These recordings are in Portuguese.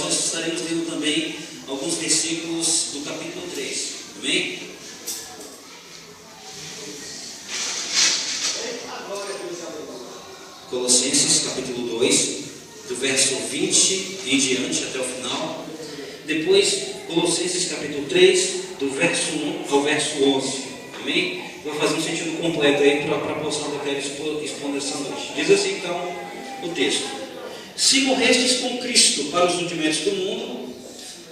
nós estaremos lendo também alguns versículos do capítulo 3. Amém? Colossenses capítulo 2, do verso 20 em diante até o final. Depois, Colossenses capítulo 3, do verso 1 ao verso 11. Amém? Vou fazer um sentido completo aí para a porção que eu quero expor essa noite. Diz assim então o texto: se morrestes com Cristo para os rudimentos do mundo,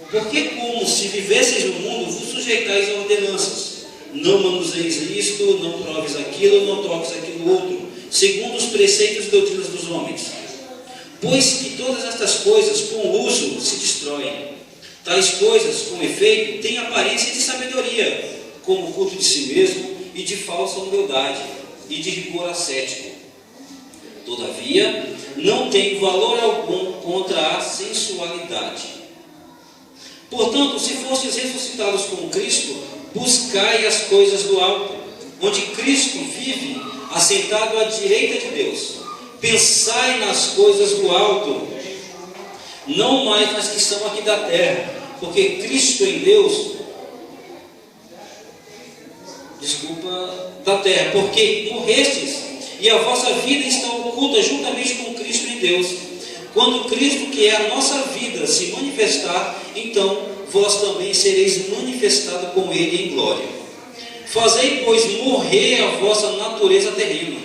porque como se vivesseis no mundo, vos sujeitais a ordenanças. Não manuseis isto, não proves aquilo, não toques aquilo outro, segundo os preceitos e doutrinas dos homens. Pois que todas estas coisas, com o uso, se destroem. Tais coisas, com efeito, têm aparência de sabedoria, como o culto de si mesmo, e de falsa humildade, e de rigor ascético. Todavia, não tem valor algum contra a sensualidade. Portanto, se fostes ressuscitados com Cristo, buscai as coisas do alto, onde Cristo vive, assentado à direita de Deus. Pensai nas coisas do alto, não mais nas que são aqui da terra, porque Cristo em Deus, da terra, porque morrestes, e a vossa vida está oculta juntamente com Cristo em Deus. Quando Cristo, que é a nossa vida, se manifestar, então vós também sereis manifestados com Ele em glória. Fazei, pois, morrer a vossa natureza terrena: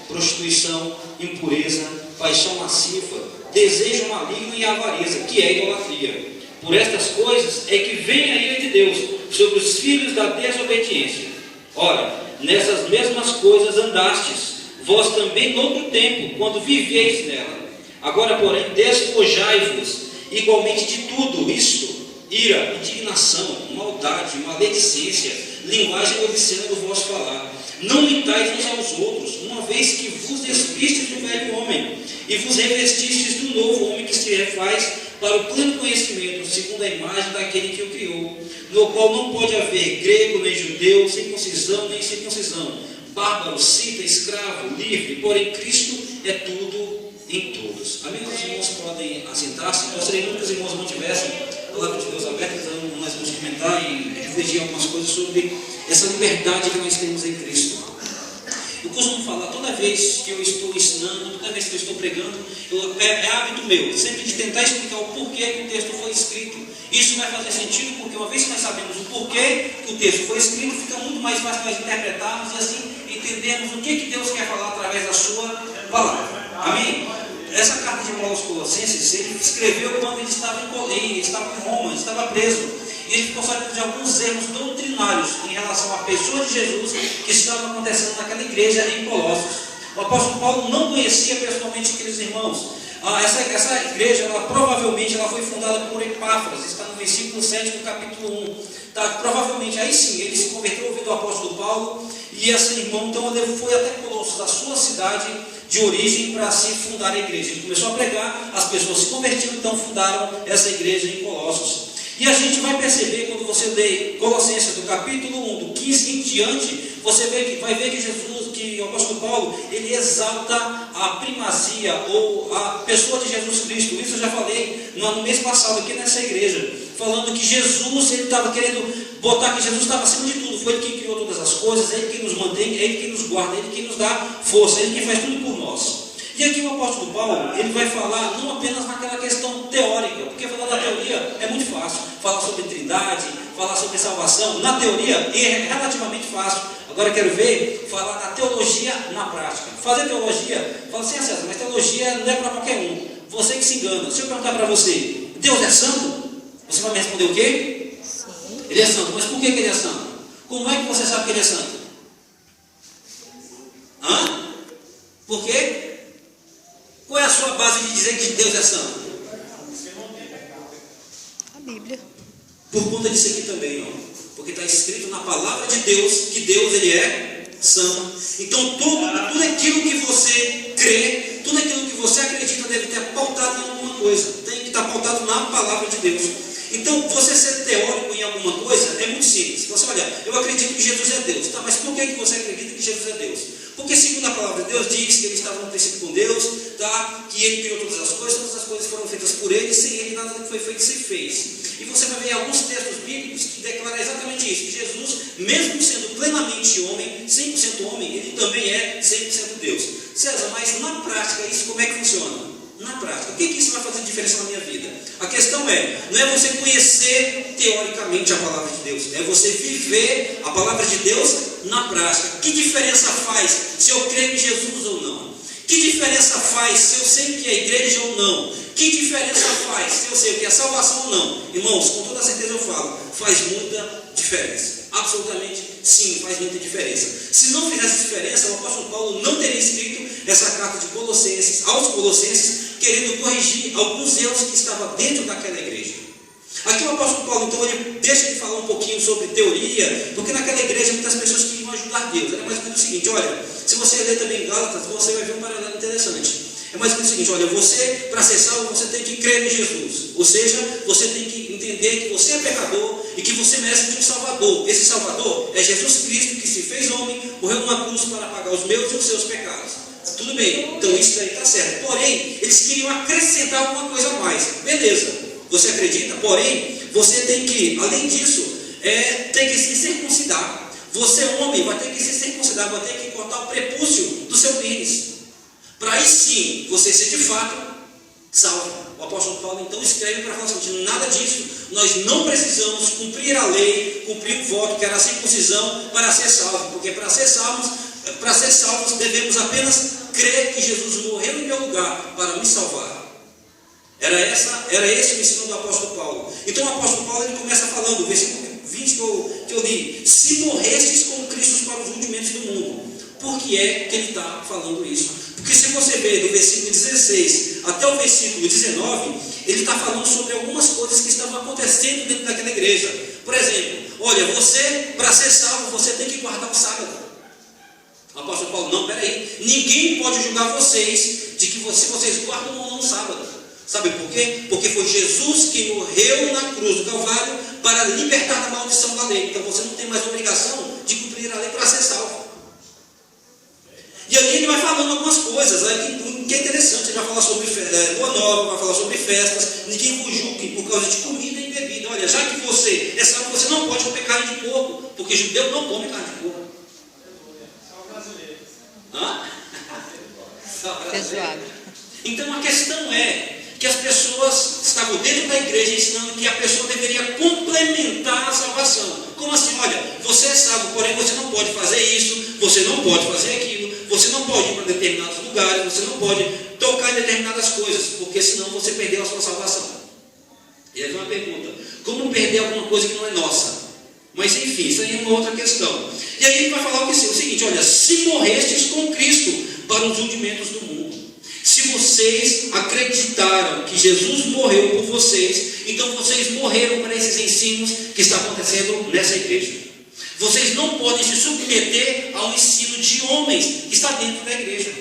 prostituição, impureza, paixão lasciva, desejo maligno e avareza, que é idolatria. Por estas coisas é que vem a ira de Deus sobre os filhos da desobediência. Ora, nessas mesmas coisas andastes, vós também noutro tempo, quando viveis nela. Agora, porém, despojai-vos igualmente de tudo isto: ira, indignação, maldade, maledicência, linguagem obscena do vosso falar. Não mentais uns aos outros, uma vez que vos despistes do velho homem, e vos revestistes do novo homem, que se refaz para o pleno conhecimento, segundo a imagem daquele que o criou, no qual não pode haver grego nem judeu, circuncisão nem circuncisão, bárbaro, cita, escravo, livre, porém Cristo é tudo em todos. Amém? Os irmãos podem assentar-se. Gostaria muito que os irmãos mantivessem a palavra de Deus aberta, então nós vamos comentar e refletir algumas coisas sobre essa liberdade que nós temos em Cristo. Eu costumo falar, toda vez que eu estou ensinando, toda vez que eu estou pregando, é hábito meu, sempre de tentar explicar o porquê que o texto foi escrito. Isso vai fazer sentido porque uma vez que nós sabemos o porquê que o texto foi escrito, fica muito mais fácil nós interpretarmos e assim entendermos o que Deus quer falar através da sua palavra. Amém? Essa carta de Paulo aos Colossenses, ele escreveu quando ele estava em Roma, ele estava preso. E ele ficou sabendo de alguns erros doutrinários em relação à pessoa de Jesus que estavam acontecendo naquela igreja em Colossos. O apóstolo Paulo não conhecia pessoalmente aqueles irmãos. Essa igreja, provavelmente ela foi fundada por Epáfras, está no versículo 7 do capítulo 1. Provavelmente, aí sim, ele se converteu ouvindo o apóstolo Paulo, e esse irmão então foi até Colossos, a sua cidade de origem, para se fundar a igreja. Ele começou a pregar, as pessoas se convertiram, então fundaram essa igreja em Colossos. E a gente vai perceber, quando você lê Colossenses do capítulo 1, do 15 em diante, você vai ver que Jesus, que o apóstolo Paulo, ele exalta a primazia ou a pessoa de Jesus Cristo. Isso eu já falei no mês passado aqui nessa igreja, falando que Jesus, ele estava querendo botar que Jesus estava acima de tudo. Foi Ele quem criou todas as coisas, é Ele quem nos mantém, é Ele quem nos guarda, é Ele quem nos dá força, é Ele quem faz tudo por nós. E aqui o apóstolo Paulo, ele vai falar não apenas naquela questão teórica, porque falar da teoria é muito fácil. Falar sobre trindade, falar sobre salvação, na teoria é relativamente fácil. Agora eu quero ver, falar da teologia na prática. Fazer teologia, fala assim, César, mas teologia não é para qualquer um. Você que se engana. Se eu perguntar para você, Deus é santo? Você vai me responder o quê? Sim. Ele é santo, mas por que ele é santo? Como é que você sabe que ele é santo? Por quê? Qual é a sua base de dizer que Deus é santo? A Bíblia. Por conta disso aqui também, ó. Porque está escrito na palavra de Deus que Deus, ele é santo. Então tudo aquilo que você crê, tudo aquilo que você acredita deve ter pautado em alguma coisa. Tem que estar pautado na palavra de Deus. Então você ser teórico em alguma coisa é muito simples. Você olha, eu acredito que Jesus é Deus. Tá, mas por que você acredita que Jesus é Deus? Porque segundo a palavra de Deus diz que ele estava no princípio com Deus, tá? Que ele criou todas as coisas foram feitas por ele, sem ele nada foi foi feito se fez. E você vai ver alguns textos bíblicos que declaram exatamente isso, que Jesus, mesmo sendo plenamente homem, 100% homem, ele também é 100% Deus. César, mas na prática, isso como é que funciona? Na prática, o que isso vai fazer diferença na minha vida? A questão não é você conhecer teoricamente a palavra de Deus, é você viver a palavra de Deus na prática. Que diferença faz se eu creio em Jesus ou não? Que diferença faz se eu sei que é igreja ou não? Que diferença faz se eu sei o que é salvação ou não? Irmãos, com toda certeza eu falo, faz muita diferença. Absolutamente sim, faz muita diferença. Se não fizesse diferença, o apóstolo Paulo não teria escrito essa carta de Colossenses, aos Colossenses, querendo corrigir alguns erros que estavam dentro daquela igreja. Aqui o apóstolo Paulo, então, ele deixa de falar um pouquinho sobre teoria, porque naquela igreja muitas pessoas queriam ajudar Deus. Era mais ou menos o seguinte, olha, se você ler também Gálatas, você vai ver um paralelo interessante. É mais ou menos o seguinte, olha, você, para ser salvo, você tem que crer em Jesus. Ou seja, você tem que entender que você é pecador e que você merece de um Salvador. Esse Salvador é Jesus Cristo, que se fez homem, morreu numa cruz para pagar os meus e os seus pecados. Tudo bem, então isso daí está certo. Porém, eles queriam acrescentar alguma coisa a mais. Beleza, você acredita? Porém, você tem que, além disso, tem que se circuncidar. Você, homem, vai ter que se circuncidar, vai ter que cortar o prepúcio do seu pênis. Para aí sim, você ser de fato salvo. O apóstolo Paulo então escreve para falar assim, nada disso, nós não precisamos cumprir a lei, cumprir o voto, que era a circuncisão, para ser salvo, porque para ser salvos devemos apenas crer que Jesus morreu em meu lugar para me salvar. Era esse o ensino do apóstolo Paulo. Então o apóstolo Paulo ele começa falando, o versículo 20 que eu li, se morrestes com Cristo para os rudimentos do mundo. Por que é que ele está falando isso? Porque se você ver do versículo 16 até o versículo 19, ele está falando sobre algumas coisas que estavam acontecendo dentro daquela igreja. Por exemplo, olha, você, para ser salvo, você tem que guardar o sábado. O apóstolo Paulo, não, peraí, ninguém pode julgar vocês de que se vocês guardam ou não o sábado. Sabe por quê? Porque foi Jesus que morreu na cruz do Calvário para libertar da maldição da lei. Então você não tem mais obrigação de cumprir a lei para ser salvo. E ali ele vai falando algumas coisas que é interessante. Ele vai falar sobre lua nova, vai falar sobre festas. Ninguém vos julgue por causa de comida e bebida. Olha, já que você é salvo, você não pode comer carne de porco, porque judeu não come carne de porco. Hã? Feijoada. Então a questão é que as pessoas estavam dentro da igreja ensinando que a pessoa deveria complementar a salvação. Como assim? Olha, você é salvo, porém você não pode fazer isso, você não pode fazer aquilo, você não pode ir para determinados lugares, você não pode tocar em determinadas coisas, porque senão você perdeu a sua salvação. E aí vem uma pergunta, como perder alguma coisa que não é nossa? Mas enfim, isso aí é uma outra questão. E aí ele vai falar o seguinte, olha, se morrestes com Cristo para os rudimentos do mundo, se vocês acreditaram que Jesus morreu por vocês, então vocês morreram para esses ensinos que estão acontecendo nessa igreja. Vocês não podem se submeter ao ensino de homens que está dentro da igreja.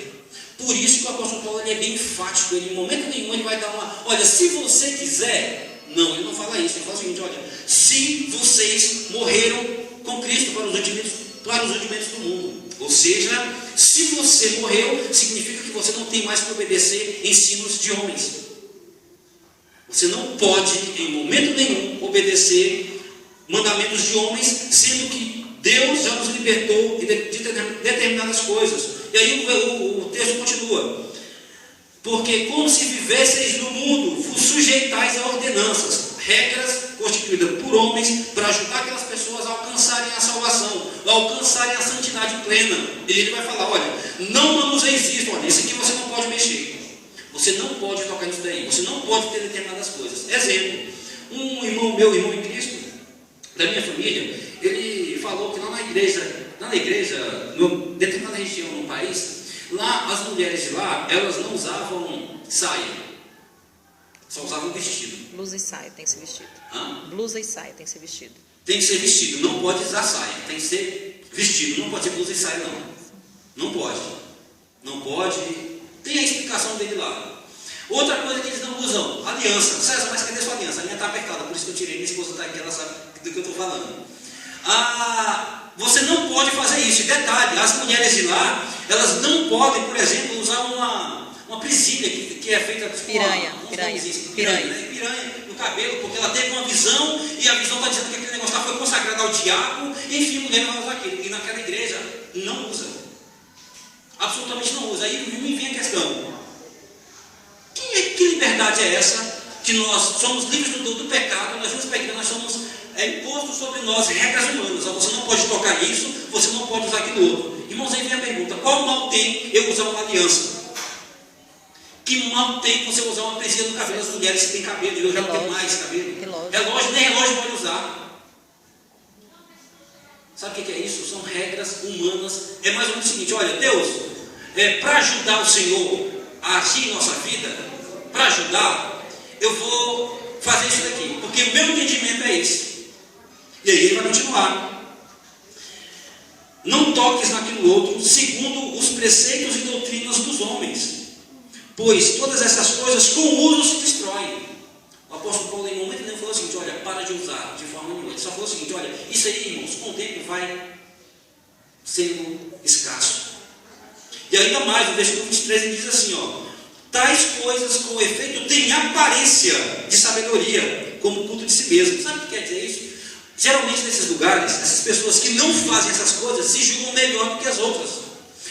Por isso que o apóstolo Paulo ele é bem enfático, ele em momento nenhum ele vai dar uma, olha, se você quiser, não, ele não fala isso, ele fala o seguinte, olha, se vocês morreram com Cristo para os rudimentos do mundo. Ou seja, se você morreu, significa que você não tem mais que obedecer ensinos de homens. Você não pode, em momento nenhum, obedecer mandamentos de homens, sendo que Deus já nos libertou de determinadas coisas. E aí o texto continua. Porque como se vivesseis no mundo, vos sujeitais a ordenanças, regras constituídas por homens para ajudar aquelas pessoas a alcançarem a salvação, a alcançarem a santidade plena. E ele vai falar, olha, não manuseis isso, olha, isso aqui você não pode mexer. Você não pode tocar nisso daí, você não pode ter determinadas coisas. Exemplo, um irmão meu, irmão em Cristo, da minha família, ele falou que lá na igreja, determinada região no país, lá as mulheres de lá, elas não usavam saia. Só usavam vestido. Blusa e saia tem que ser vestido. Hã? Blusa e saia tem que ser vestido. Tem que ser vestido, não pode usar saia. Tem que ser vestido, não pode ser blusa e saia não. Não pode. Não pode. Tem a explicação dele lá. Outra coisa que eles não usam, aliança. César, mas cadê sua aliança? A minha está apertada, por isso que eu tirei. Minha esposa está aqui, ela sabe do que eu estou falando. Você não pode fazer isso. E detalhe, as mulheres de lá, elas não podem, por exemplo, usar uma presilha que é feita com piranha. Piranha, né? piranha no cabelo, porque ela teve uma visão, e a visão está dizendo que aquele negócio lá foi consagrado ao diabo, enfim, a mulher não vai usar aquilo. E naquela igreja não usa. Absolutamente não usa. Aí me vem a questão: que liberdade é essa? Que nós somos livres do pecado, nós somos pequenos, nós somos imposto sobre nós regras humanas. Você não pode tocar nisso, você não pode usar aquilo outro. Irmãos, aí vem a pergunta: qual mal tem eu usar uma aliança? Que mal tem você usar uma presilha no cabelo? As mulheres que têm cabelo, eu já não tenho mais cabelo. Relógio, nem relógio pode usar. Sabe o que é isso? São regras humanas. É mais ou menos o seguinte: olha, Deus, para ajudar o Senhor a agir em nossa vida, para ajudar, eu vou fazer isso daqui, porque o meu entendimento é esse. E aí ele vai continuar: não toques naquilo outro segundo os preceitos e doutrinas dos homens, pois todas essas coisas com uso se destroem. O apóstolo Paulo em momento nenhum falou o seguinte: olha, para de usar de forma nenhuma. Ele só falou o seguinte: olha, isso aí, irmãos, com o tempo vai sendo escasso. E ainda mais, no versículo 23 ele diz assim, ó: tais coisas com efeito têm aparência de sabedoria, como o culto de si mesmo. Sabe o que quer dizer isso? Geralmente nesses lugares, essas pessoas que não fazem essas coisas se julgam melhor do que as outras.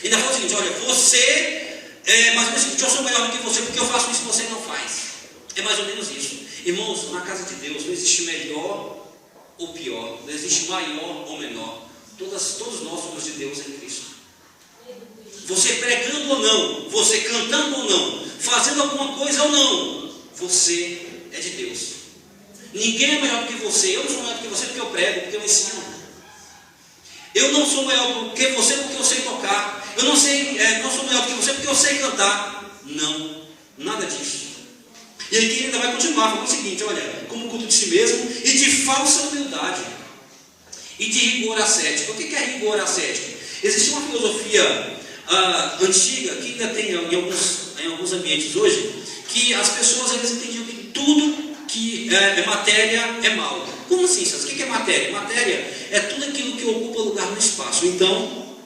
Ele ainda fala o seguinte: olha, você mais ou menos o seguinte: eu sou melhor do que você porque eu faço isso que você não faz. É mais ou menos isso. Irmãos, na casa de Deus não existe melhor ou pior, não existe maior ou menor. Todos nós somos de Deus em Cristo. Você pregando ou não, você cantando ou não, fazendo alguma coisa ou não, você é de Deus. Ninguém é melhor do que você. Eu não sou melhor do que você porque eu prego, porque eu ensino. Eu não sou melhor do que você porque eu sei tocar. Eu não sou melhor do que você porque eu sei cantar. Não, nada disso. E aqui ele ainda vai continuar falando o seguinte: olha, como culto de si mesmo e de falsa humildade e de rigor ascético. O que é rigor ascético? Existe uma filosofia antiga que ainda tem em alguns ambientes hoje, que as pessoas eles entendiam que tudo que é matéria é mal. Como assim, César? O que é matéria? Matéria é tudo aquilo que ocupa lugar no espaço. Então,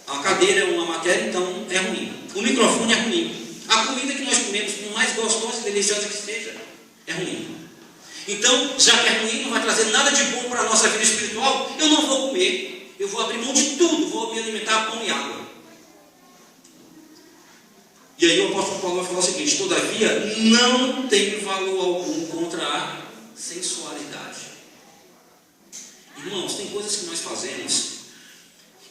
a cadeira é uma matéria, então é ruim. O microfone é ruim. A comida que nós comemos, por mais gostosa e deliciosa que seja, é ruim. Então, já que é ruim, não vai trazer nada de bom para a nossa vida espiritual, eu não vou comer. Eu vou abrir mão de tudo, vou me alimentar a pão e água. E aí o apóstolo Paulo vai falar o seguinte: todavia, não tem valor algum contra a sensualidade. Irmãos, tem coisas que nós fazemos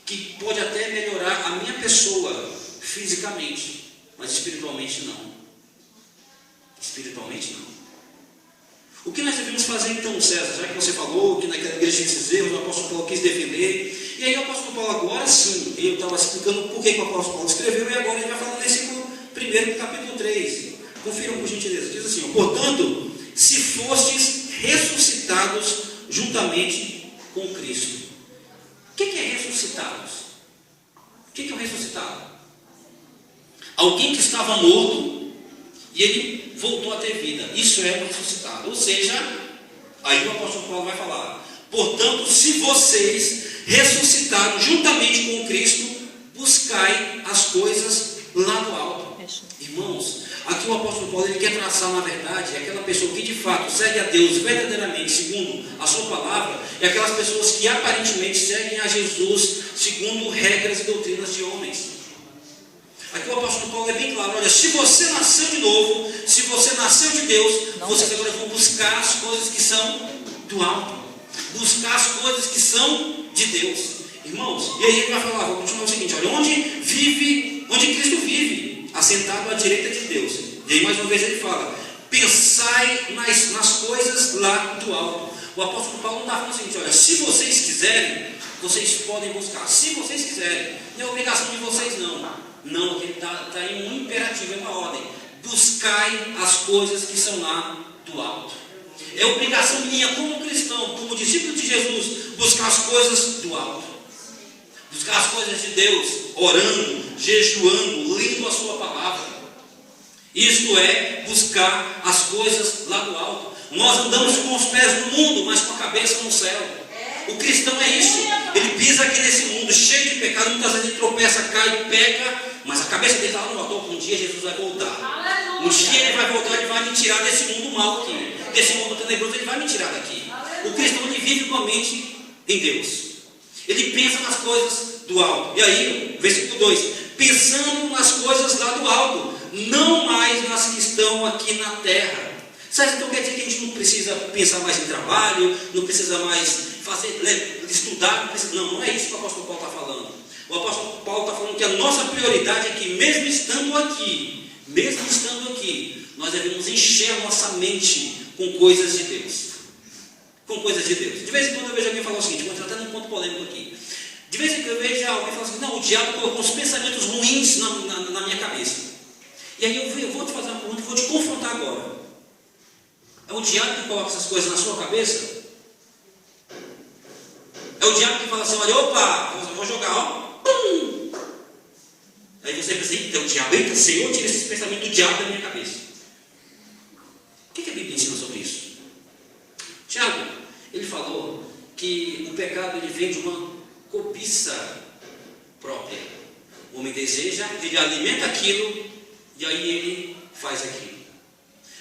que pode até melhorar a minha pessoa fisicamente, mas espiritualmente não. Espiritualmente não. O que nós devemos fazer então, César? Já que você falou que naquela igreja tinha esses erros, o apóstolo Paulo quis defender. E aí o apóstolo Paulo agora sim, eu estava explicando por que o apóstolo Paulo escreveu, e agora ele vai falar no versículo 1 do capítulo 3. Confiram por gentileza. Diz assim: portanto, se fostes ressuscitados juntamente com Cristo. O que é ressuscitados? O que é o ressuscitado? Alguém que estava morto e ele voltou a ter vida. Isso é o ressuscitado. Ou seja, aí o apóstolo Paulo vai falar: portanto, se vocês ressuscitaram juntamente com Cristo, buscai as coisas lá do alto. Irmãos, aqui o apóstolo Paulo ele quer traçar, na verdade, aquela pessoa que de fato segue a Deus verdadeiramente segundo a sua palavra, e aquelas pessoas que aparentemente seguem a Jesus segundo regras e doutrinas de homens. Aqui o apóstolo Paulo é bem claro: olha, se você nasceu de novo, se você nasceu de Deus, vocês agora vão buscar as coisas que são do alto, buscar as coisas que são de Deus. Irmãos, e aí ele vai falar, vou continuar o seguinte: olha, onde Cristo vive, assentado à direita de Deus. E aí mais uma vez ele fala: pensai nas coisas lá do alto. O apóstolo Paulo não está falando o seguinte: olha, se vocês quiserem, vocês podem buscar. Se vocês quiserem, não é obrigação de vocês não. Não, ele está em um imperativo, é uma ordem: buscai as coisas que são lá do alto. É obrigação minha como cristão, como discípulo de Jesus, buscar as coisas do alto, buscar as coisas de Deus, orando, jejuando, lendo a sua palavra. Isto é buscar as coisas lá do alto. Nós andamos com os pés no mundo, mas com a cabeça no céu. O cristão é isso. Ele pisa aqui nesse mundo cheio de pecado, muitas vezes ele tropeça, cai, peca, mas a cabeça dele está lá no altar. Um dia Jesus vai voltar. Um dia ele vai voltar e vai me tirar desse mundo mal aqui. desse mundo tenebroso, ele vai me tirar daqui. O cristão, ele vive com a mente em Deus. Ele pensa nas coisas do alto. E aí, versículo 2: pensando nas coisas lá do alto, não mais nas que estão aqui na terra. Sabe, então quer dizer que a gente não precisa pensar mais em trabalho, não precisa mais estudar, não é isso que o apóstolo Paulo está falando. O apóstolo Paulo está falando que a nossa prioridade é que mesmo estando aqui, nós devemos encher a nossa mente com coisas de Deus. Com coisas de Deus. De vez em quando eu vejo alguém falar o seguinte, vou entrar até num ponto polêmico aqui. De vez em quando eu vejo alguém falar assim, não, o diabo colocou uns pensamentos ruins na minha cabeça. E aí eu vou te fazer uma pergunta, vou te confrontar agora. É o diabo que coloca essas coisas na sua cabeça? É o diabo que fala assim, olha, opa, eu vou jogar, ó. Pum! Aí você pensa, eita, o diabo, eita, Senhor, tira esses pensamentos do diabo da minha cabeça. O que a Bíblia ensina sobre isso? Tiago, ele falou que o pecado ele vem de uma cobiça própria. O homem deseja, ele alimenta aquilo, e aí ele faz aquilo.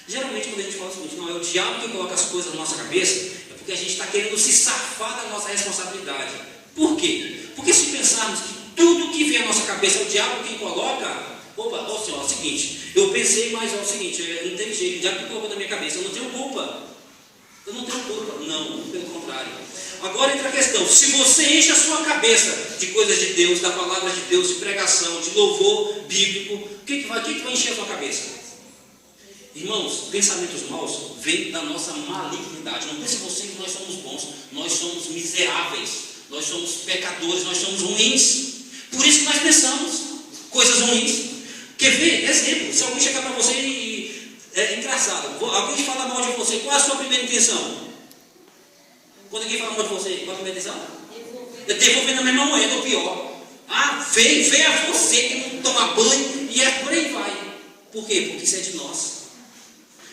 Geralmente quando a gente fala o seguinte, não é o diabo que coloca as coisas na nossa cabeça, é porque a gente está querendo se safar da nossa responsabilidade. Por quê? Porque se pensarmos que tudo que vem à nossa cabeça é o diabo quem coloca, opa, ó senhor, é o seguinte, eu pensei, mas é o seguinte, não tem jeito, o diabo que colocou na minha cabeça, eu não tenho culpa. Eu não tenho culpa. Não, pelo contrário. Agora entra a questão, se você enche a sua cabeça de coisas de Deus, da palavra de Deus, de pregação, de louvor bíblico, o que vai encher a sua cabeça? Irmãos, pensamentos maus vêm da nossa malignidade. Não pense você que nós somos bons, nós somos miseráveis, nós somos pecadores, nós somos ruins. Por isso que nós pensamos coisas ruins. Quer ver? Exemplo, se alguém chegar para você e é engraçado, alguém fala mal de você, qual é a sua primeira intenção? Quando alguém fala mal de você, qual é a primeira intenção? Devolver na mesma moeda, ou pior. Ah, feio é você que não toma banho, e é por aí vai. Por quê? Porque isso é de nós.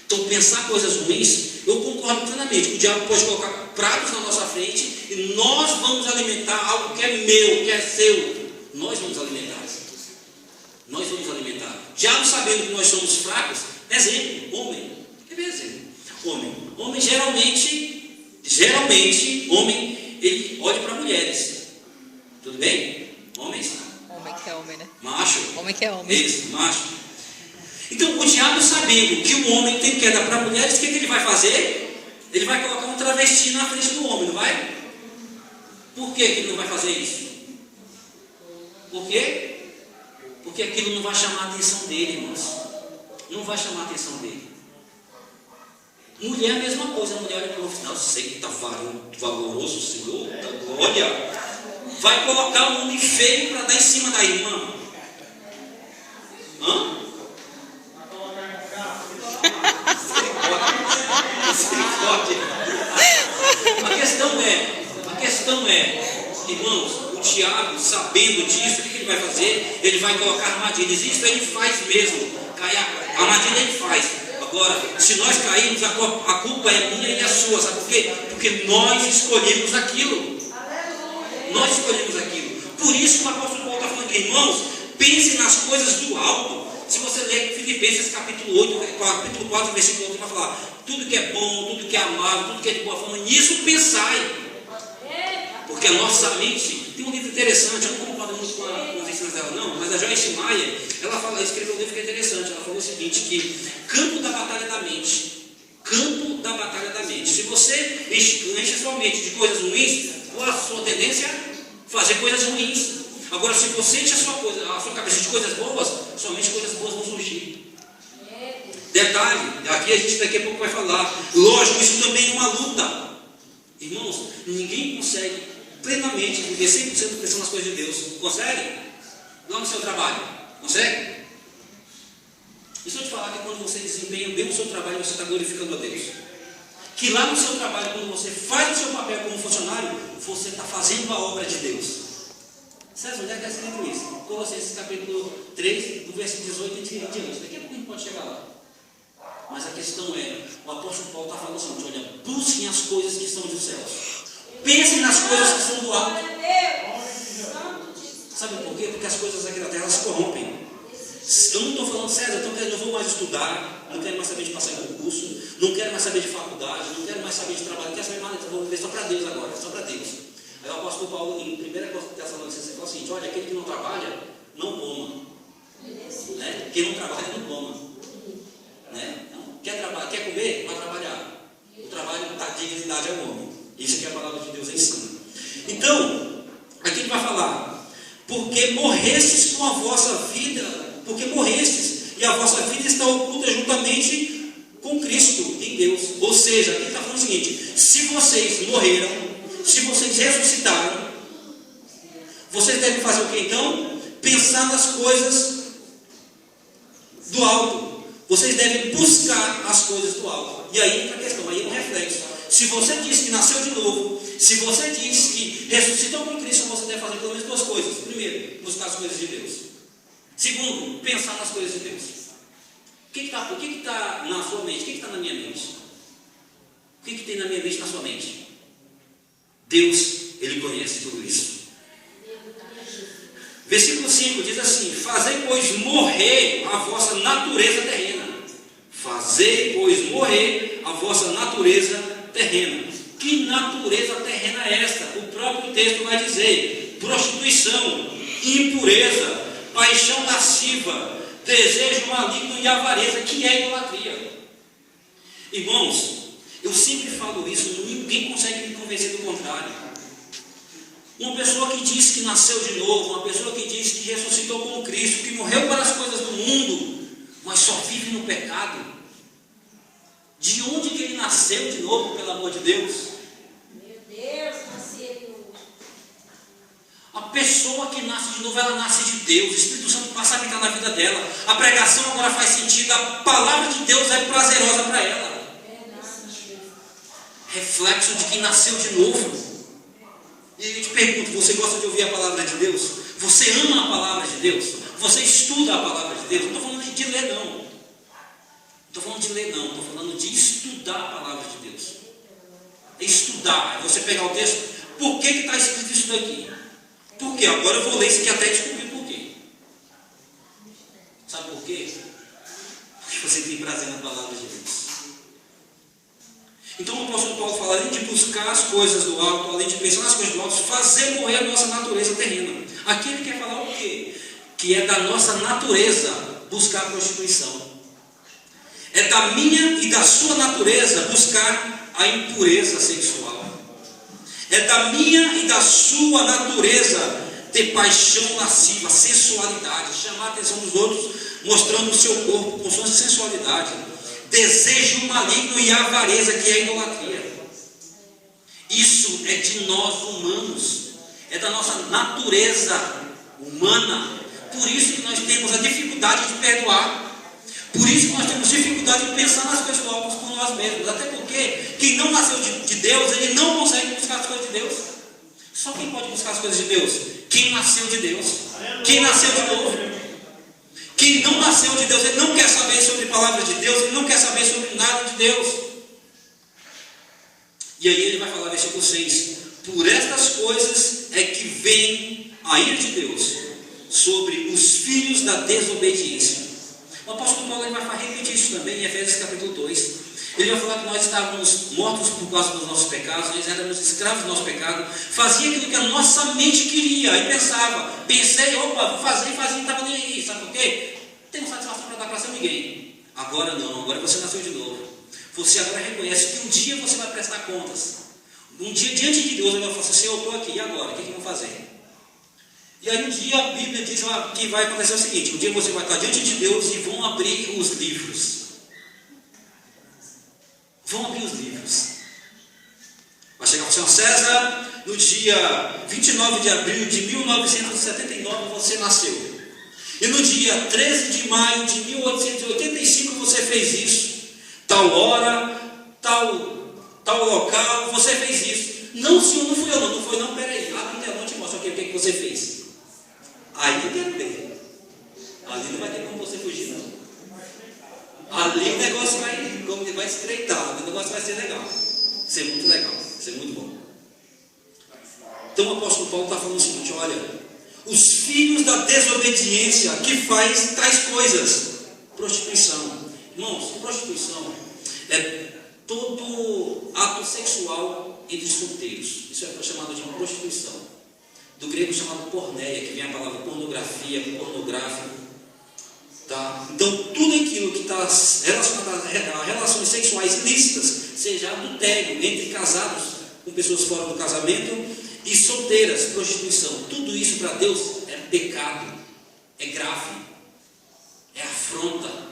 Então, pensar coisas ruins, eu concordo plenamente que o diabo pode colocar pratos na nossa frente e nós vamos alimentar algo que é meu, que é seu. Nós vamos alimentar. Nós vamos alimentar. Diabo, sabendo que nós somos fracos, exemplo, homem. Quer ver exemplo? Homem geralmente, homem, ele olha para mulheres. Tudo bem? Homens? Homem que é homem, né? Macho? Homem que é homem. Isso, macho. Então, o diabo, sabendo que o homem tem queda para mulheres, o que ele vai fazer? Ele vai colocar um travesti na frente do homem, não vai? Por que ele não vai fazer isso? Por quê? Porque aquilo não vai chamar a atenção dele, irmãos. Não vai chamar a atenção dele. Mulher é a mesma coisa. A mulher olha para o final, sei que está valoroso, Senhor, da glória. Vai colocar um homem feio para dar em cima da irmã. Hã? A questão é, irmãos, o diabo, sabendo disso, o que ele vai fazer? Ele vai colocar armadilhas. Isso ele faz mesmo. A armadilha ele faz. Agora, se nós cairmos, a culpa é minha e a sua. Sabe por quê? Porque nós escolhemos aquilo. Nós escolhemos aquilo. Por isso que o apóstolo Paulo está falando aqui, irmãos, pense nas coisas do alto. Se você ler Filipenses capítulo 8, capítulo 4, versículo 8, vai falar tudo que é bom, tudo que é amável, tudo que é de boa fama, nisso pensai. Porque a nossa mente, tem um livro interessante, eu não concordo muito com os ensinos dela não, mas a Joyce Meyer, ela escreveu um livro que é interessante. Ela falou o seguinte, que campo da batalha da mente. Campo da batalha da mente. Se você enche a sua mente de coisas ruins, qual a sua tendência? Fazer coisas ruins. Agora, se você enche a sua cabeça de coisas boas, somente coisas boas vão surgir. Detalhe, aqui a gente daqui a pouco vai falar. Lógico, isso também é uma luta. Irmãos, ninguém consegue plenamente viver 100% pensando nas coisas de Deus. Consegue? Lá no seu trabalho. Consegue? E se eu te falar que quando você desempenha bem o seu trabalho, você está glorificando a Deus. Que lá no seu trabalho, quando você faz o seu papel como funcionário, você está fazendo a obra de Deus. César, onde é que é escrito isso? Colossenses capítulo 3, do versículo 18 em diante. Daqui a pouco a gente pode chegar lá. Mas a questão é, o apóstolo Paulo está falando assim, olha, busquem as coisas que são dos céus. Pensem nas coisas que são do alto. Sabe por quê? Porque as coisas aqui da terra se corrompem. Eu não estou falando, César, eu não vou mais estudar, não quero mais saber de passar em concurso, não quero mais saber de faculdade, não quero mais saber de trabalho, não quero saber mais nada, vou viver só para Deus agora, só para Deus. Aí o apóstolo Paulo, em 1 Tessalonicenses, fala assim: olha, aquele que não trabalha, não coma. Né? Quem não trabalha, não coma. Né? Então, quer comer? Vai trabalhar. O trabalho dá dignidade ao homem. Isso que a palavra de Deus ensina. Então, aqui ele vai falar: porque morrestes com a vossa vida, porque morrestes, e a vossa vida está oculta juntamente com Cristo em Deus. Ou seja, aqui ele está falando o seguinte: se vocês morreram, se vocês ressuscitaram, vocês devem fazer o que então? Pensar nas coisas do alto. Vocês devem buscar as coisas do alto. E aí entra a questão, aí é um reflexo. Se você diz que nasceu de novo, se você diz que ressuscitou com Cristo, você deve fazer pelo menos duas coisas. Primeiro, buscar as coisas de Deus. Segundo, pensar nas coisas de Deus. O que está na sua mente? O que está na minha mente? O que tem na minha mente e na sua mente? Deus, Ele conhece tudo isso. Versículo 5 diz assim: fazei, pois, morrer a vossa natureza terrena. Fazei, pois, morrer a vossa natureza terrena. Que natureza terrena é esta? O próprio texto vai dizer: prostituição, impureza, paixão lasciva, desejo maligno e avareza, que é idolatria. Irmãos, eu sempre falo isso, ninguém consegue me convencer do contrário. Uma pessoa que diz que nasceu de novo, uma pessoa que diz que ressuscitou com Cristo, que morreu para as coisas do mundo, mas só vive no pecado. De onde que ele nasceu de novo, pelo amor de Deus? Meu Deus, nasceu de novo. A pessoa que nasce de novo, ela nasce de Deus. O Espírito Santo passa a habitar na vida dela. A pregação agora faz sentido. A palavra de Deus é prazerosa para ela. Reflexo de quem nasceu de novo. E eu te pergunto: você gosta de ouvir a palavra de Deus? Você ama a palavra de Deus? Você estuda a palavra de Deus? Não estou falando de ler, não. Não estou falando de ler, não. Estou falando de estudar a palavra de Deus. É estudar. É você pegar o texto. Por que está escrito isso daqui? Por quê? Agora eu vou ler isso aqui até descobrir por quê. Sabe por quê? Porque você tem prazer na palavra de Deus. Então o apóstolo Paulo fala: além de buscar as coisas do alto, além de pensar nas coisas do alto, fazer morrer a nossa natureza terrena. Aqui ele quer falar o quê? Que é da nossa natureza buscar a prostituição. É da minha e da sua natureza buscar a impureza sexual. É da minha e da sua natureza ter paixão lasciva, sensualidade, chamar a atenção dos outros, mostrando o seu corpo com sua sensualidade. Desejo maligno e avareza, que é a idolatria. Isso é de nós humanos, é da nossa natureza humana. Por isso que nós temos a dificuldade de perdoar. Por isso que nós temos dificuldade de pensar nas coisas do alto por nós mesmos. Até porque quem não nasceu de Deus, ele não consegue buscar as coisas de Deus. Só quem pode buscar as coisas de Deus? Quem nasceu de Deus. Quem nasceu de novo. Quem não nasceu de Deus, ele não quer saber sobre a palavra de Deus, ele não quer saber sobre nada de Deus. E aí ele vai falar, versículo 6: por estas coisas é que vem a ira de Deus sobre os filhos da desobediência. O apóstolo Paulo vai repetir isso também em Efésios capítulo 2. Ele vai falar que nós estávamos mortos por causa dos nossos pecados, nós éramos escravos do nosso pecado, fazia aquilo que a nossa mente queria, e pensei, opa, vou fazer, e fazia, não estava nem aí, sabe por quê? Não tenho satisfação para dar para ninguém. Agora não, agora você nasceu de novo. Você agora reconhece que um dia você vai prestar contas. Um dia diante de Deus, ele vai falar assim: Senhor, eu estou aqui, e agora? O que eu vou fazer? E aí um dia a Bíblia diz que vai acontecer o seguinte: um dia você vai estar diante de Deus e vão abrir os livros. Vão abrir os livros. Vai chegar o Senhor César, no dia 29 de abril de 1979 você nasceu. E no dia 13 de maio de 1885 você fez isso. Tal hora, tal local, você fez isso. Não, senhor, não fui eu, não foi não, peraí. Abre o telão e te mostra o que você fez. Aí eu quero ver. Ali não vai ter como você fugir, não. Ali o negócio vai estreitar, o negócio vai ser legal. Vai ser muito legal, vai ser muito bom. Então o apóstolo Paulo está falando o seguinte: olha, Os filhos da desobediência que faz tais coisas. Prostituição. Irmãos, prostituição é todo ato sexual entre solteiros. Isso é chamado de prostituição. Do grego chamado porneia, que vem a palavra pornografia, pornográfico. Tá? Então, tudo aquilo que está relacionado a relações sexuais ilícitas, seja adultério entre casados, com pessoas fora do casamento, e solteiras, prostituição. Tudo isso para Deus é pecado, é grave, é afronta.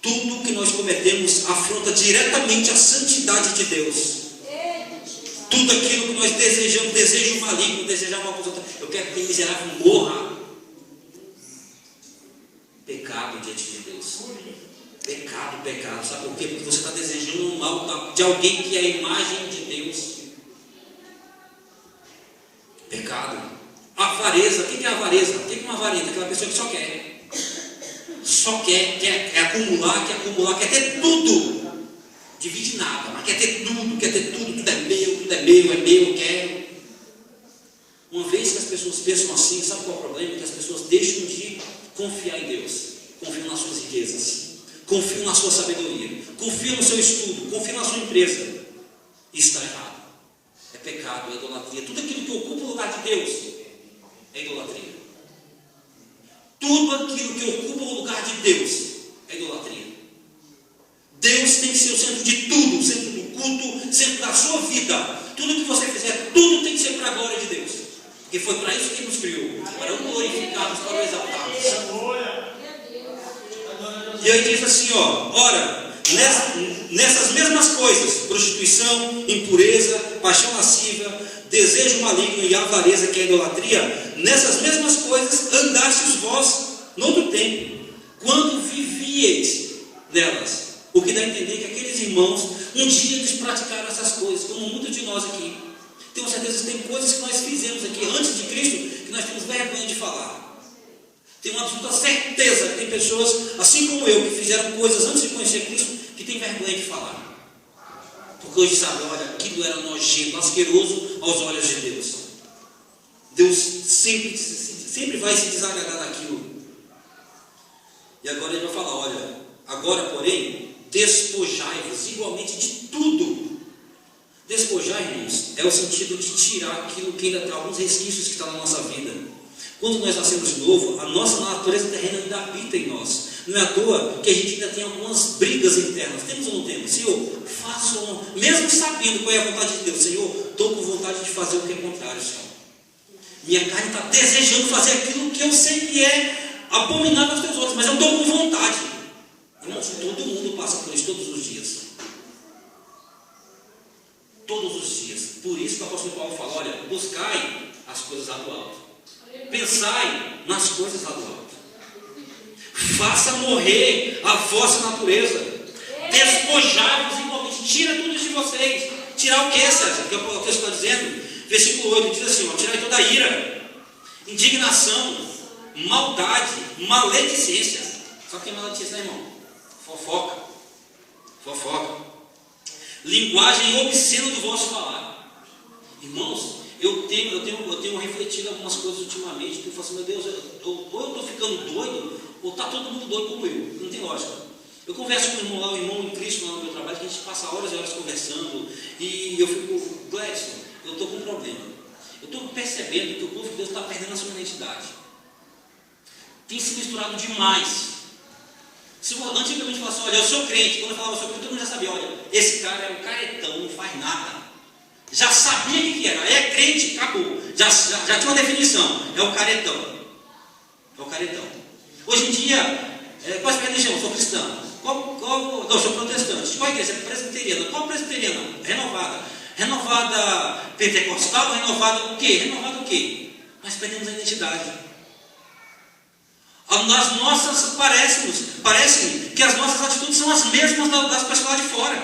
Tudo que nós cometemos afronta diretamente a santidade de Deus. Tudo aquilo que nós desejamos, desejo maligno, desejar uma coisa, eu quero que aquele miserável morra. Pecado diante de Deus. Pecado, pecado. Sabe por quê? Porque você está desejando o mal de alguém que é a imagem de Deus. Pecado. Avareza. O que é avareza? O que é uma avareza? Aquela pessoa que só quer. Só quer acumular, quer ter tudo. Divide nada, mas quer ter tudo, tudo é meu, eu quero. Uma vez que as pessoas pensam assim, sabe qual é o problema? Que as pessoas deixam de confiar em Deus, confiam nas suas riquezas, confiam na sua sabedoria, confiam no seu estudo, confiam na sua empresa. Isso está errado. É pecado, é idolatria. Tudo aquilo que ocupa o lugar de Deus é idolatria. Tudo aquilo que ocupa o lugar de Deus é idolatria. Deus tem que ser o centro de tudo, o centro do culto, o centro da sua vida. Tudo que você fizer, tudo tem que ser para a glória de Deus. Porque foi para isso que Ele nos criou, para o glorificarmos, para o exaltarmos. E aí diz assim, ora, nessas mesmas coisas, prostituição, impureza, paixão lasciva, desejo maligno e avareza, que é a idolatria, nessas mesmas coisas andastes vós no outro tempo, quando vivieis nelas. O que dá a entender que aqueles irmãos, um dia eles praticaram essas coisas, como muitos de nós aqui. Tenho certeza que tem coisas que nós fizemos aqui antes de Cristo, que nós temos vergonha de falar. Tenho uma absoluta certeza que tem pessoas, assim como eu, que fizeram coisas antes de conhecer Cristo, que tem vergonha de falar. Porque hoje sabe, olha, aquilo era nojento, asqueroso aos olhos de Deus. Deus sempre vai se desagradar daquilo. E agora Ele vai falar, olha, agora porém, despojai-vos igualmente de tudo. Despojar, irmãos, é o sentido de tirar aquilo que ainda tem alguns resquícios que estão na nossa vida. Quando nós nascemos de novo, a nossa natureza terrena ainda habita em nós. Não é à toa que a gente ainda tem algumas brigas internas. Temos ou não temos? Senhor, faço, mesmo sabendo qual é a vontade de Deus. Senhor, estou com vontade de fazer o que é contrário, Senhor. Minha carne está desejando fazer aquilo que eu sei que é abominável aos teus olhos, mas eu estou com vontade. Irmãos, todo mundo passa por isso todos os dias. Todos os dias. Por isso que o apóstolo Paulo fala, olha, buscai as coisas lá do alto. Pensai nas coisas lá do alto. Faça morrer a vossa natureza. Despojai-vos igualmente. Tira tudo de vocês. Tirar o que, César? Que é o que o texto está dizendo. Versículo 8 diz assim, tirai toda a ira, indignação, maldade, maledicência. Sabe o que é maledicência, né, irmão? Fofoca. Linguagem obscena do vosso falar. Irmãos, eu tenho refletido algumas coisas ultimamente, que eu falo assim, meu Deus, ou eu estou ficando doido, ou está todo mundo doido como eu. Não tem lógica. Eu converso com o irmão lá, o irmão em Cristo lá no meu trabalho, que a gente passa horas e horas conversando, e eu fico, Gladson, eu estou com um problema. Eu estou percebendo que o povo de Deus está perdendo a sua identidade. Tem se misturado demais. Se antigamente falasse, olha, eu sou crente, quando eu falava sou crente, todo mundo já sabia, olha, esse cara é um caretão, não faz nada. Já sabia o que era, é crente, acabou. Já tinha uma definição, é o caretão. Hoje em dia, qual é a religião? Sou cristão. Não, sou protestante. Qual é a igreja? Presbiteriana. Qual presbiteriana? Renovada pentecostal, renovada o quê? Renovada o quê? Nós perdemos a identidade. Parece que as nossas atitudes são as mesmas das pessoas lá de fora.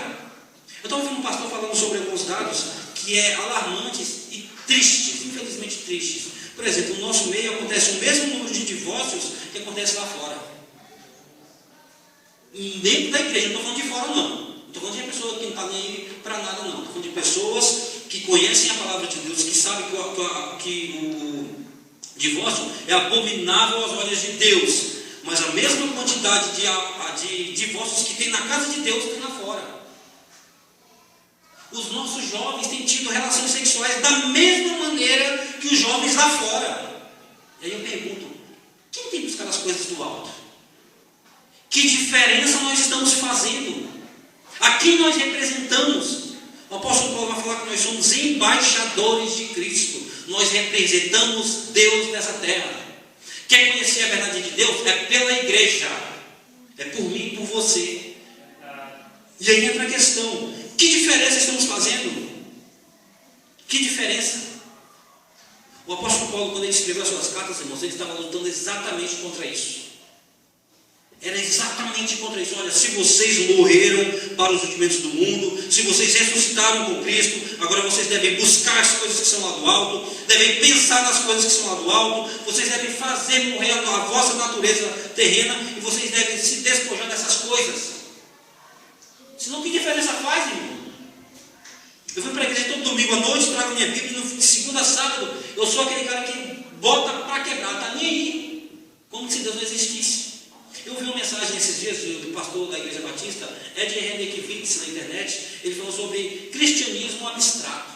Eu estava ouvindo um pastor falando sobre alguns dados que é alarmantes e tristes, infelizmente tristes. Por exemplo, no nosso meio acontece o mesmo número de divórcios que acontece lá fora. Dentro da igreja, não estou falando de fora não. Não estou falando de pessoa que não está nem aí para nada não. Estou falando de pessoas que conhecem a palavra de Deus, que sabem que Divórcio é abominável aos olhos de Deus, mas a mesma quantidade de divórcios que tem na casa de Deus tem lá fora. Os nossos jovens têm tido relações sexuais da mesma maneira que os jovens lá fora. E aí eu pergunto, quem tem que buscar as coisas do alto? Que diferença nós estamos fazendo? A quem nós representamos? O apóstolo Paulo vai falar que nós somos embaixadores de Cristo. Nós representamos Deus nessa terra. Quer conhecer a verdade de Deus? É pela igreja. É por mim e por você. E aí entra a questão. Que diferença estamos fazendo? Que diferença? O apóstolo Paulo, quando ele escreveu as suas cartas, irmãos, ele estava lutando exatamente contra isso. Era exatamente contra isso. Olha, se vocês morreram para os rudimentos do mundo, se vocês ressuscitaram com Cristo, agora vocês devem buscar as coisas que são lá do alto, devem pensar nas coisas que são lá do alto, vocês devem fazer morrer a vossa natureza terrena e vocês devem se despojar dessas coisas. Senão, que diferença faz, irmão? Eu fui para a igreja todo domingo à noite, trago minha Bíblia, de segunda a sábado, eu sou aquele cara que bota para quebrar, está nem aí, como se Deus não existisse. Eu vi uma mensagem esses dias do pastor da Igreja Batista, Ed Renekiewicz, na internet. Ele falou sobre cristianismo abstrato.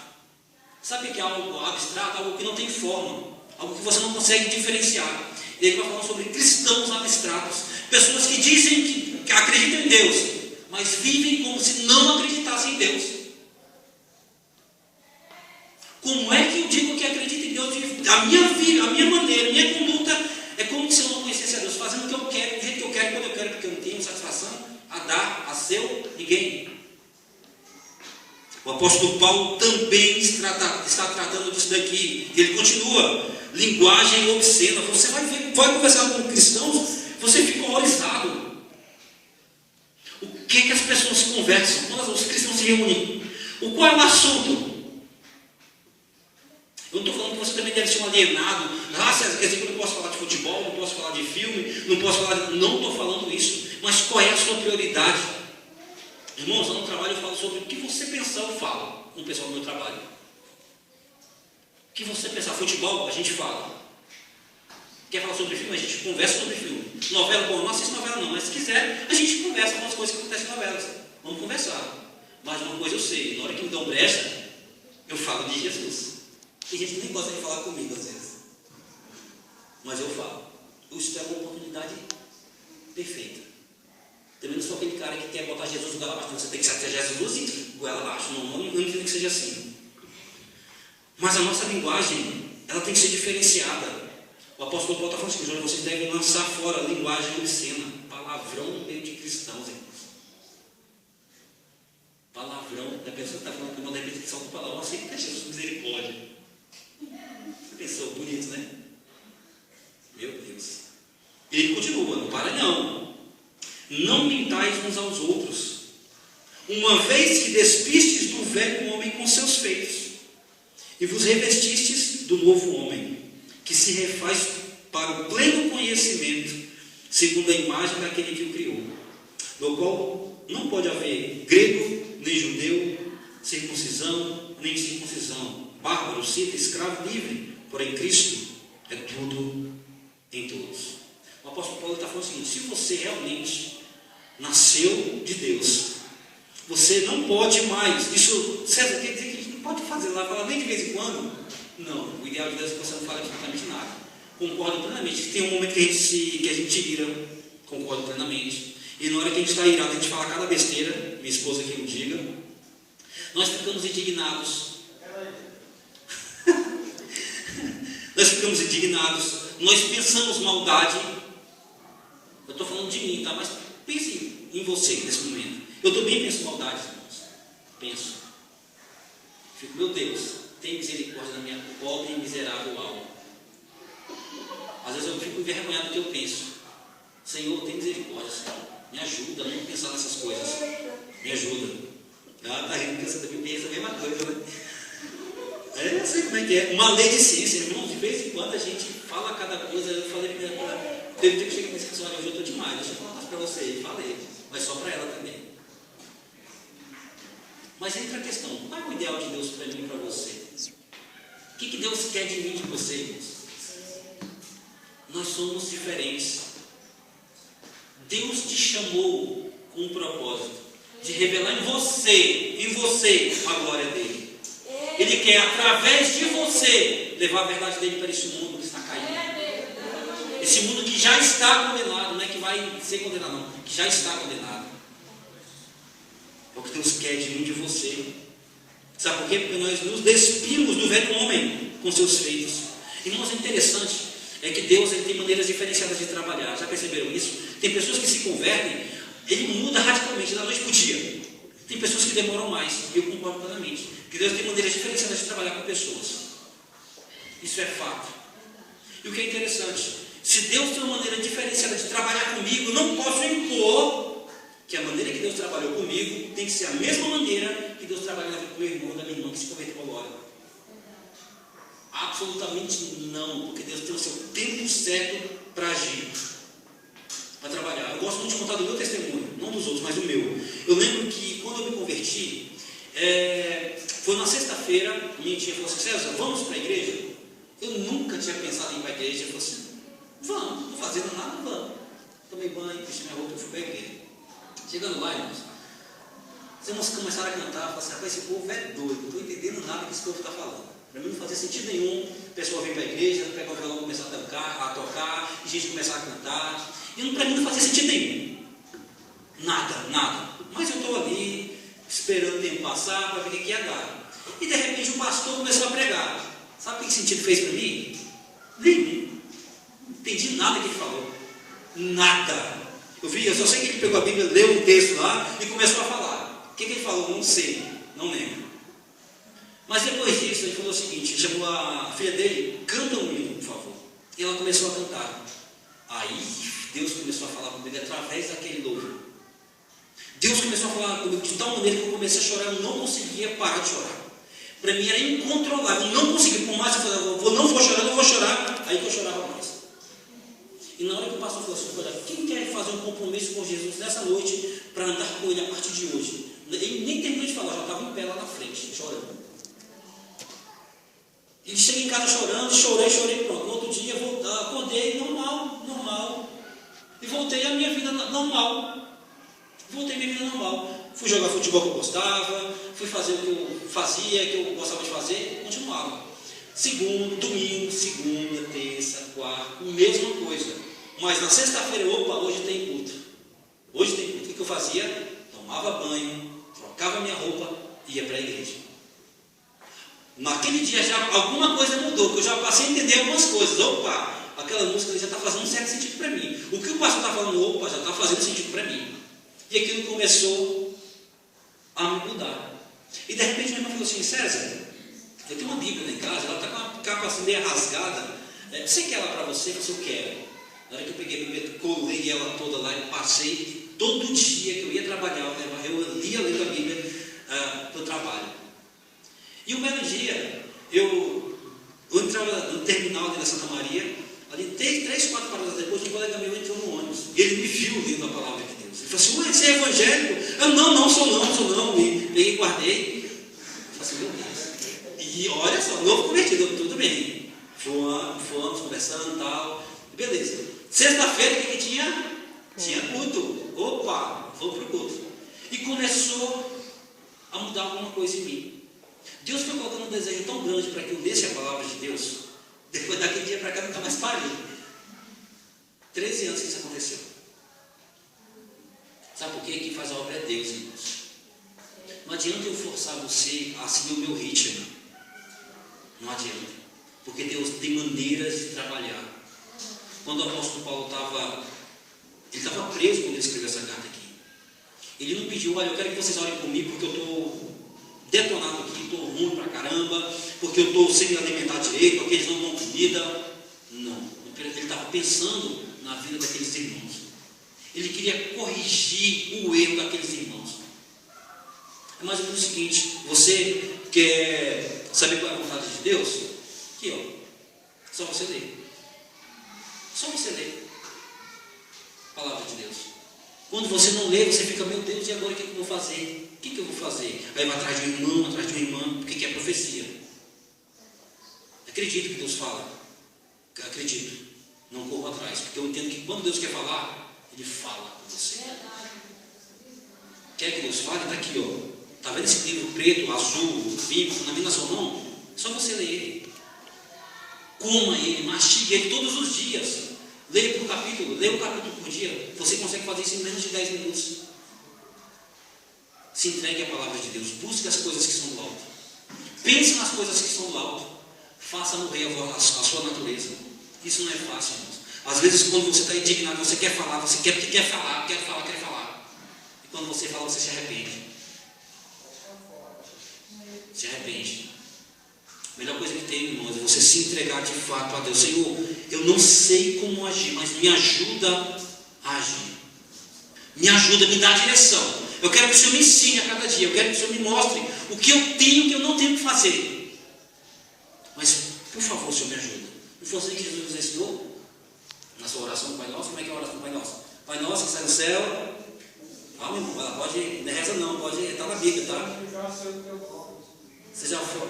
Sabe o que é algo abstrato? Algo que não tem forma, algo que você não consegue diferenciar. E ele vai falar sobre cristãos abstratos, pessoas que dizem que acreditam em Deus, mas vivem como se não acreditassem em Deus. Como é que eu digo que acredito em Deus? A minha vida, a minha maneira, a minha conduta é como se eu não conhecesse a Deus, fazendo o que eu quero, do jeito que eu quero, quando eu quero, porque eu não tenho satisfação a dar a seu ninguém. O apóstolo Paulo também está tratando disso daqui. Ele continua, linguagem obscena. Você vai conversar com cristãos, você fica horrorizado. O que as pessoas conversam? Quando os cristãos se reúnem, qual é o assunto? Eu não estou falando que você também deve ser um alienado. Quer dizer que eu não posso falar de futebol, não posso falar de filme, não posso falar de... Não estou falando isso. Mas qual é a sua prioridade? Irmãos, lá no trabalho eu falo sobre o que você pensar, eu falo com o pessoal do meu trabalho. O que você pensar? Futebol, a gente fala. Quer falar sobre filme? A gente conversa sobre filme. Novela, bom, não assisto novela não, mas se quiser, a gente conversa com as coisas que acontecem em novelas. Vamos conversar. Mas uma coisa eu sei, na hora que me dão brecha, eu falo de Jesus. Tem gente que nem gosta de falar comigo às vezes. Mas eu falo. Isso é uma oportunidade perfeita. Também não sou aquele cara que quer botar Jesus no goela abaixo. Você tem que ser Jesus e goela abaixo. Não entendo que seja assim. Mas a nossa linguagem, ela tem que ser diferenciada. O apóstolo Paulo está falando assim, vocês devem lançar fora a linguagem obscena. Palavrão no meio de cristãos, irmãos. Palavrão. A pessoa que está falando com uma repetição do palavrão, assim, que Jesus misericórdia. Você pensou, bonito, né? Meu Deus. E ele continua, não para não. Não mintais uns aos outros, uma vez que despistes do velho homem com seus feitos, e vos revestistes do novo homem, que se refaz para o pleno conhecimento, segundo a imagem daquele que o criou, no qual não pode haver grego, nem judeu, circuncisão, nem circuncisão, bárbaro, cita, escravo, livre, porém Cristo é tudo em todos. O apóstolo Paulo está falando o seguinte: se você realmente nasceu de Deus, você não pode mais, isso, César, quer dizer que a gente não pode fazer lá, falar nem de vez em quando? Não, o ideal de Deus é que você não fale absolutamente nada. Concordo plenamente, tem um momento que a gente ira, concordo plenamente, e na hora que a gente está irado, a gente fala cada besteira, minha esposa que eu diga, nós ficamos indignados, nós pensamos maldade. Eu estou falando de mim, tá? Mas pense em você nesse momento. Eu também penso maldade, irmãos. Penso. Fico, meu Deus, tem misericórdia da minha pobre e miserável alma. Às vezes eu fico envergonhado do que eu penso. Senhor, tem misericórdia, Senhor. Me ajuda a não pensar nessas coisas. Me ajuda. Ah, tá rindo, porque você também pensa a mesma coisa, né? Eu sei como é que é. Uma maledicência, irmãos. De vez em quando a gente fala cada coisa. Eu falei pra minha... Teve um dia que chega e disse: olha, hoje eu estou demais, deixa eu falar mais para você. E falei, mas só para ela também. Mas entra a questão: qual é o ideal de Deus para mim e para você? O que Deus quer de mim e de você, irmãos? Nós somos diferentes. Deus te chamou com um propósito de revelar em você, a glória dele. Ele quer, através de você, levar a verdade dele para esse mundo que está caído. Esse mundo que já está condenado, não é que vai ser condenado, não, que já está condenado. É o que Deus quer de mim e de você. Sabe por quê? Porque nós nos despimos do velho homem com seus feitos. Irmãos, é interessante, é que Deus ele tem maneiras diferenciadas de trabalhar. Já perceberam isso? Tem pessoas que se convertem, ele muda radicalmente da noite para o dia. Tem pessoas que demoram mais, e eu concordo plenamente. Que Deus tem maneiras diferenciadas de trabalhar com pessoas. Isso é fato. E o que é interessante, se Deus tem uma maneira diferenciada de trabalhar comigo, eu não posso impor que a maneira que Deus trabalhou comigo tem que ser a mesma maneira que Deus trabalhou na vida do meu irmão, da minha irmã que se converteu agora. Absolutamente não, porque Deus tem o seu tempo certo para agir, para trabalhar. Eu gosto muito de contar do meu testemunho, não dos outros, mas do meu. Eu lembro que quando eu me converti, foi na sexta-feira, minha tia falou assim: César, vamos para a igreja? Eu nunca tinha pensado em ir para a igreja. Eu falei assim: vamos, não estou fazendo nada, vamos. Tomei banho, vesti minha roupa e fui para a igreja. Chegando lá, irmãos, os irmãos começaram a cantar, falaram assim: rapaz, esse povo é doido, não estou entendendo nada que esse povo está falando. Para mim não fazia sentido nenhum. O pessoal vem para a igreja, pega o violão e começa a tocar, e gente começar a cantar. E para mim não fazia sentido nenhum. Nada. Mas eu estou ali, esperando o tempo passar para ver o que ia dar. E de repente o pastor começou a pregar. Sabe o que sentido fez para mim? Nenhum. Não entendi nada que ele falou. Nada. Eu só sei que ele pegou a Bíblia, leu um texto lá e começou a falar. O que ele falou? Não sei, não lembro. Mas depois disso, ele falou o seguinte: ele chamou a filha dele, canta um hino, por favor. E ela começou a cantar. Aí Deus começou a falar comigo através daquele louvor. Deus começou a falar comigo de tal maneira que eu comecei a chorar. Eu não conseguia parar de chorar. Para mim era incontrolável. Eu não conseguia, por mais que eu falava, não vou chorar. Aí que eu chorava mais. E na hora que o pastor falou assim: olha, quem quer fazer um compromisso com Jesus nessa noite para andar com ele a partir de hoje? Ele nem terminou de falar, já estava em pé lá na frente, chorando. Ele chega em casa chorando, chorei, pronto. No outro dia acordei normal. E voltei à minha vida normal. Fui jogar futebol que eu gostava, fui fazer o que eu fazia, que eu gostava de fazer, continuava. Domingo, segunda, terça, quarta, mesma coisa. Mas na sexta-feira, hoje tem culto. O que eu fazia? Tomava banho, trocava minha roupa e ia para a igreja. Naquele dia já alguma coisa mudou, que eu já passei a entender algumas coisas. Aquela música já está fazendo um certo sentido para mim. O que o pastor está falando, já está fazendo sentido para mim. E aquilo começou a me mudar. E de repente minha irmã falou assim: César, eu tenho uma Bíblia lá em casa, ela está com uma capa assim meio rasgada. Você quer ela para você? Eu quero. Na hora que eu peguei a Bíblia, colei ela toda lá e passei. E todo dia que eu ia trabalhar, eu lia lendo a Bíblia para o trabalho. E um belo dia, eu entrava no terminal ali da Santa Maria, ali 3-4 paradas depois, um colega meu entrou no ônibus. E ele me viu lendo a palavra de Deus. Ele falou assim: ué, você é evangélico? Eu, não sou não. E peguei e guardei. Eu falei assim: meu Deus. E olha só, novo convertido, tudo bem. Fomos conversando e tal. Beleza. Sexta-feira, o que tinha? Tinha culto. Vou pro culto. E começou a mudar alguma coisa em mim. Deus foi colocando um desejo tão grande para que eu lesse a palavra de Deus. Depois daquele dia para cá, nunca mais parei. 13 anos que isso aconteceu. Sabe por quê? Quem faz a obra é Deus, irmãos. Não adianta eu forçar você a seguir o meu ritmo. Não adianta. Porque Deus tem maneiras de trabalhar. Quando o apóstolo Paulo estava preso quando ele escreveu essa carta aqui. Ele não pediu: olha, eu quero que vocês orem comigo porque eu estou detonado aqui, estou ruim pra caramba, porque eu estou sem me alimentar direito, porque eles não dão comida. Não. Ele estava pensando na vida daqueles irmãos. Ele queria corrigir o erro daqueles irmãos. É mais ou menos o seguinte: você quer saber qual é a vontade de Deus? Aqui, só você ler. Só você ler a palavra de Deus. Quando você não lê, você fica: meu Deus, e agora o que eu vou fazer? O que eu vou fazer? Aí vai atrás de um irmão, porque é profecia. Acredito que Deus fala. Acredito. não corro atrás, porque eu entendo que quando Deus quer falar, Ele fala com você. Quer que Deus fale? Está aqui, ó. Está vendo esse livro preto, azul, vivo, na sua mão? É só você ler ele. Coma ele, mastigue ele todos os dias. Leia por capítulo, leia um capítulo por dia. Você consegue fazer isso em menos de 10 minutos. Se entregue à palavra de Deus. Busque as coisas que são do alto. Pense nas coisas que são do alto. Faça morrer a sua natureza. Isso não é fácil, irmãos. Às vezes, quando você está indignado, você quer falar, você quer falar. E quando você fala, você se arrepende. Se arrepende. A melhor coisa que tem, irmãos, é você se entregar de fato a Deus. Senhor, eu não sei como agir, mas me ajuda a agir. Me ajuda, me dá a direção. Eu quero que o Senhor me ensine a cada dia. Eu quero que o Senhor me mostre o que eu tenho e o que eu não tenho que fazer. Mas, por favor, Senhor, me ajuda. Não foi assim que Jesus nos ensinou? Na sua oração do Pai Nosso, como é que é a oração do Pai Nosso? Pai Nosso que sai do céu. Calma, irmão, ela pode, não reza não, pode estar na Bíblia, tá? Você já foi?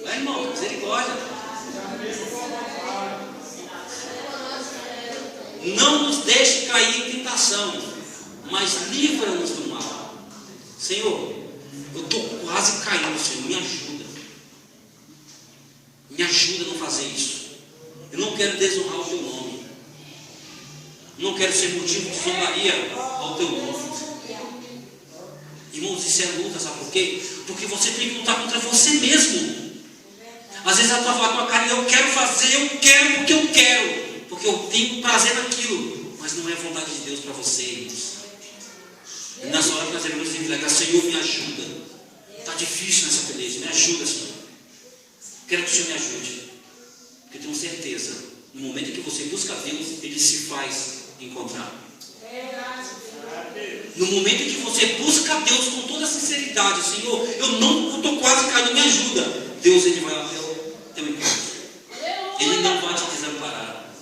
Vai, irmão, misericórdia. Não nos deixe cair em tentação, mas livra-nos do mal. Senhor, eu estou quase caindo, Senhor, me ajuda. Me ajuda a não fazer isso. Eu não quero desonrar o teu nome. Não quero ser motivo de zombaria ao teu nome. Irmãos, isso é luta, sabe por quê? Porque você tem que lutar contra você mesmo. Às vezes ela está falando com a cara, eu quero fazer, eu quero porque eu quero. Porque eu tenho prazer naquilo. Mas não é a vontade de Deus para você, irmãos. E nessa hora que nós devemos entregar, Senhor, me ajuda. Está difícil nessa peleja, me ajuda, Senhor. Quero que o Senhor me ajude. Porque eu tenho certeza, no momento em que você busca Deus, Ele se faz encontrar. No momento em que você busca Deus com toda a sinceridade, Senhor, eu estou quase caindo, me ajuda. Deus, Ele vai ao teu encontro. Ele não vai te desamparar.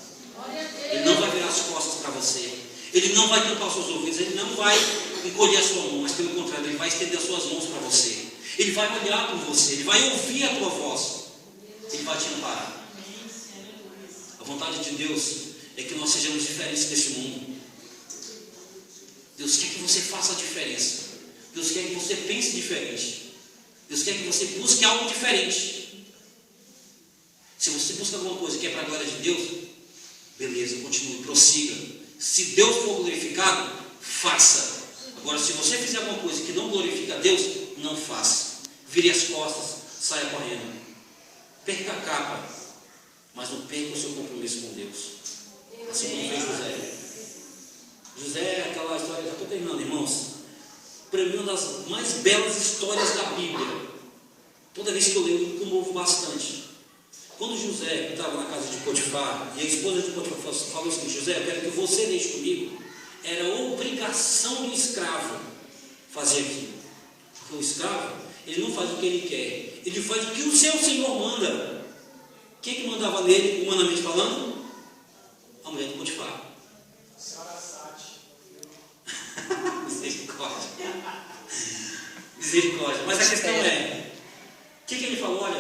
Ele não vai virar as costas para você. Ele não vai tampar os seus ouvidos. Ele não vai encolher a sua mão, mas pelo contrário, Ele vai estender as suas mãos para você. Ele vai olhar por você. Ele vai ouvir a tua voz. Ele vai te amparar. A vontade de Deus é que nós sejamos diferentes desse mundo. Deus quer que você faça a diferença. Deus quer que você pense diferente. Deus quer que você busque algo diferente. Se você busca alguma coisa que é para a glória de Deus, beleza, continue, prossiga. Se Deus for glorificado, faça. Agora, se você fizer alguma coisa que não glorifica a Deus, não faça. Vire as costas, saia correndo. Perca a capa, mas não perca o seu compromisso com Deus. Assim como fez José. José é aquela história, já estou terminando, irmãos. Para mim, uma das mais belas histórias da Bíblia. Toda vez que eu leio, eu me comovo bastante. Quando José estava na casa de Potifar, e a esposa de Potifar falou assim: José, eu quero que você deixe comigo. Era obrigação do escravo fazer aquilo. Porque o escravo, ele não faz o que ele quer, ele faz o que o seu senhor manda. Quem que mandava nele, humanamente falando? A mulher de Potifar. Misericórdia. Mas a questão é, o que ele falou? Olha,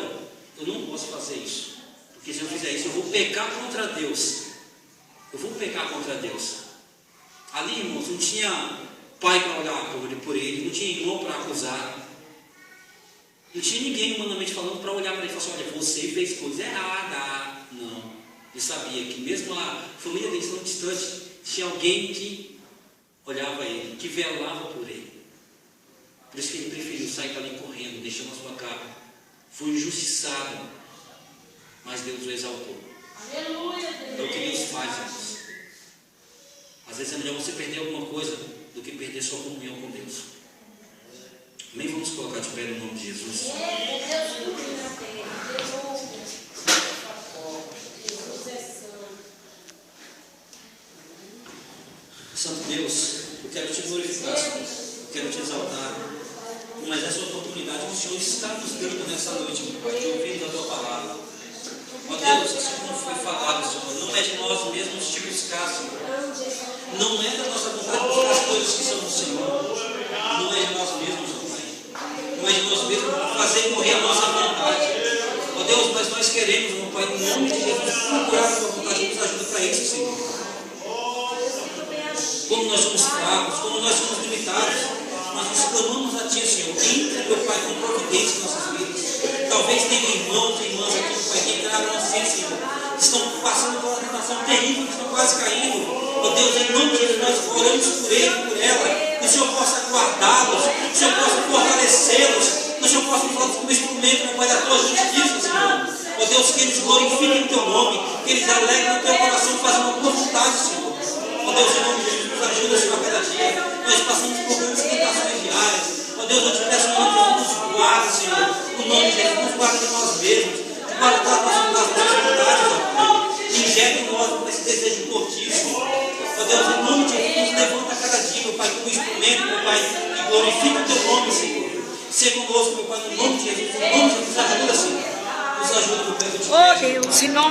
eu não posso fazer isso, porque se eu fizer isso, eu vou pecar contra Deus. Eu vou pecar contra Deus. Ali, irmãos, não tinha pai para olhar por ele, não tinha irmão para acusar, não tinha ninguém humanamente falando para olhar para ele e falar assim: olha, você fez coisa errada. Não. Ele sabia que mesmo a família dele tão distante, tinha alguém que olhava ele, que velava por ele. Por isso que ele preferiu sair para ali correndo, deixando a sua capa. Foi injustiçado, mas Deus o exaltou. Aleluia, Deus. É o que Deus faz, irmãos. Às vezes é melhor você perder alguma coisa do que perder sua comunhão com Deus. Amém? Vamos colocar de pé no nome de Jesus. Jesus é santo. Santo Deus, eu quero te glorificar, Senhor. Eu quero te exaltar. Mas essa oportunidade que o Senhor está nos dando nessa noite, meu Pai, de ouvir a tua palavra. Ó Deus, assim como foi falado, Senhor, não é de nós mesmos te buscar, Senhor. Não é da nossa vontade buscar as coisas que são do Senhor. Não é de nós mesmos, ó Pai. Não é de nós mesmos fazer morrer a nossa vontade. nome de Jesus, procurar a tua vontade, nos ajuda para isso, Senhor. Como nós somos fracos, como nós somos limitados, mas nós clamamos a Ti, Senhor. Entra, meu Pai, com providência em nossas vidas. Talvez tenha irmãos e irmãs aqui, meu Pai, que entraram assim, Senhor, que estão passando por uma tentação terrível, que estão quase caindo. Ó Deus, em nome de Jesus, nós oramos por ele, por ela, que o Senhor possa guardá-los, que o Senhor possa fortalecê-los, que o Senhor possa usá-los como instrumento, meu Pai, da Tua justiça, Senhor. Ó Deus, que eles glorifiquem o Teu nome, que eles alegrem o Teu coração, fazendo a Tua vontade, Senhor. Ó Deus, em nome de Jesus, nos ajuda, Senhor, a cada dia. Nós passamos por grandes tentações diárias. Ó Deus, eu te peço, em nome de Jesus, nos guarda, Senhor. No nome de Jesus, nos guarda de nós mesmos. Guarda das nossas vontades, ó Pai. Injeta em nós esse desejo por Ti, Senhor. Ó Deus, em nome de Jesus, nos levanta a cada dia, meu Pai, como instrumento, meu Pai, e glorifica o Teu nome, Senhor. Seja conosco, meu Pai, no nome de Jesus. No nome de Jesus, nos ajuda, Senhor. Nos ajuda, meu Pai, eu te peço. Deus, em nome